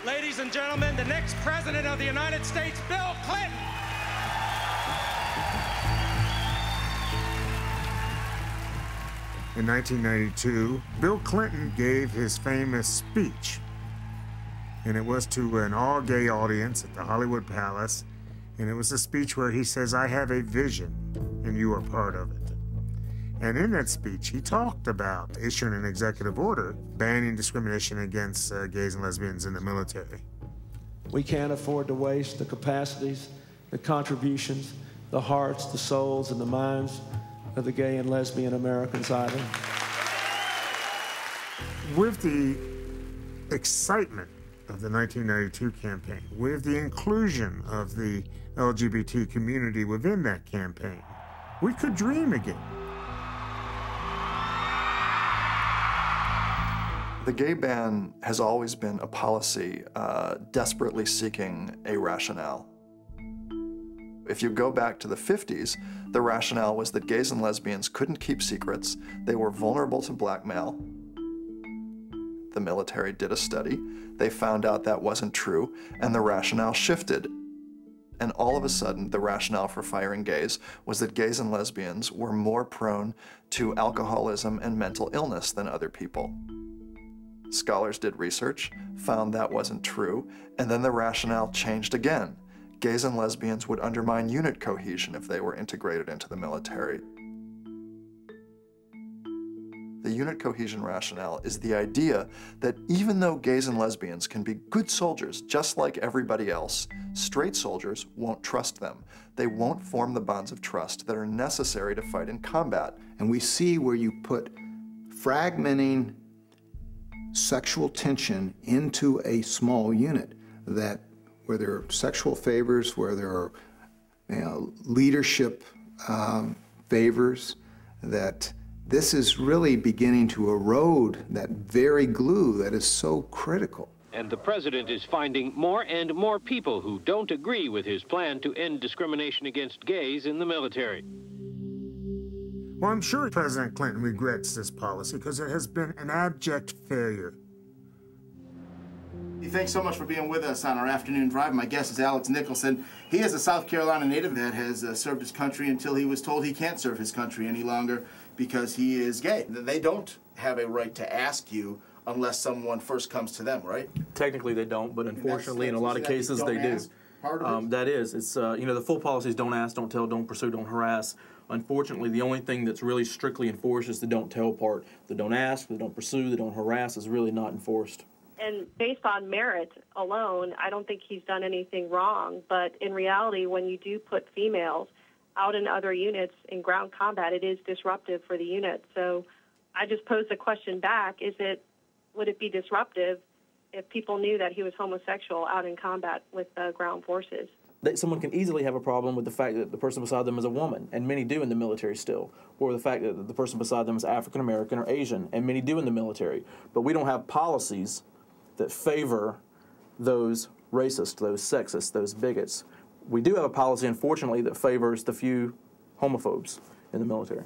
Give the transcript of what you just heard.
Ladies and gentlemen, the next President of the United States, Bill Clinton. In 1992, Bill Clinton gave his famous speech, and it was to an all-gay audience at the Hollywood Palace, and it was a speech where he says, "I have a vision, and you are part of it." And in that speech, he talked about issuing an executive order banning discrimination against gays and lesbians in the military. We can't afford to waste the capacities, the contributions, the hearts, the souls, and the minds of the gay and lesbian Americans either. With the excitement of the 1992 campaign, with the inclusion of the LGBT community within that campaign, we could dream again. The gay ban has always been a policy desperately seeking a rationale. If you go back to the 50s, the rationale was that gays and lesbians couldn't keep secrets, they were vulnerable to blackmail. The military did a study, they found out that wasn't true, and the rationale shifted. And all of a sudden, the rationale for firing gays was that gays and lesbians were more prone to alcoholism and mental illness than other people. Scholars did research, found that wasn't true, and then the rationale changed again. Gays and lesbians would undermine unit cohesion if they were integrated into the military. The unit cohesion rationale is the idea that even though gays and lesbians can be good soldiers just like everybody else, straight soldiers won't trust them. They won't form the bonds of trust that are necessary to fight in combat. And we see where you put fragmenting sexual tension into a small unit, that where there are sexual favors, where there are leadership favors, that this is really beginning to erode that very glue that is so critical. And the president is finding more and more people who don't agree with his plan to end discrimination against gays in the military. Well, I'm sure President Clinton regrets this policy because it has been an abject failure. Thanks so much for being with us on our afternoon drive. My guest is Alex Nicholson. He is a South Carolina native that has served his country until he was told he can't serve his country any longer because he is gay. They don't have a right to ask you unless someone first comes to them, right? Technically they don't, but unfortunately in a lot of cases they do. That is, it's the full policy is don't ask, don't tell, don't pursue, don't harass. Unfortunately, the only thing that's really strictly enforced is the don't tell part. The don't ask, the don't pursue, the don't harass is really not enforced. And based on merit alone, I don't think he's done anything wrong. But in reality, when you do put females out in other units in ground combat, it is disruptive for the unit. So I just posed the question back, would it be disruptive if people knew that he was homosexual out in combat with the ground forces? Someone can easily have a problem with the fact that the person beside them is a woman, and many do in the military still, or the fact that the person beside them is African American or Asian, and many do in the military. But we don't have policies that favor those racists, those sexists, those bigots. We do have a policy, unfortunately, that favors the few homophobes in the military.